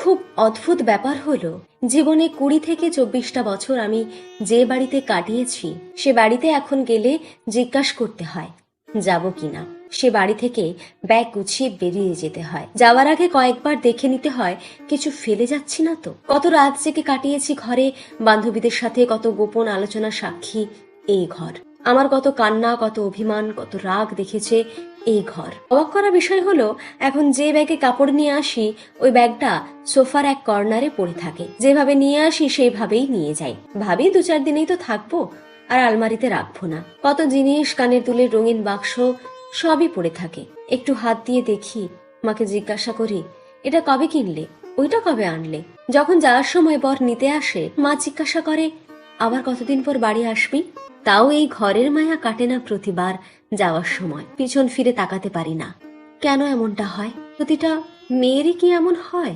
খুব অদ্ভুত ব্যাপার হলো, জীবনে 20 থেকে 24টা বছর আমি যে বাড়িতে কাটিয়েছি সে বাড়িতে এখন গেলে জিজ্ঞাসা করতে হয় যাব কিনা। সে বাড়ি থেকে ব্যাগ গুছিয়ে বেরিয়ে যেতে হয়। যাওয়ার আগে কয়েকবার দেখে নিতে হয় কিছু ফেলে যাচ্ছি না তো। কত রাত জেগে কাটিয়েছি ঘরে বান্ধবীদের সাথে, কত গোপন আলোচনা সাক্ষী এই ঘর। আমার কত কান্না, কত অভিমান, কত রাগ দেখেছে এই ঘর। অবাক করা বিষয় হলো, এখন যে ব্যাগে কাপড় নিয়ে আসি ওই ব্যাগটা সোফার এক কর্নারে পড়ে থাকে। যেভাবে নিয়ে আসি সেইভাবেই নিয়ে যাই। ভাবি 2-4 দিনেই তো থাকবো, আর আলমারিতে রাখবো না। কত জিনিস, কানের দুলের রঙিন বাক্স সবই পড়ে থাকে। একটু হাত দিয়ে দেখি, মাকে জিজ্ঞাসা করি এটা কবে কিনলে, ওইটা কবে আনলে। যখন যাওয়ার সময় বর নিতে আসে মা জিজ্ঞাসা করে আবার কতদিন পর বাড়ি আসবি। তাও এই ঘরের মায়া কাটে না। প্রতিবার যাওয়ার সময় পিছন ফিরে তাকাতে পারি না। কেন এমনটা হয়? প্রতিটা মেয়েরই কি এমন হয়?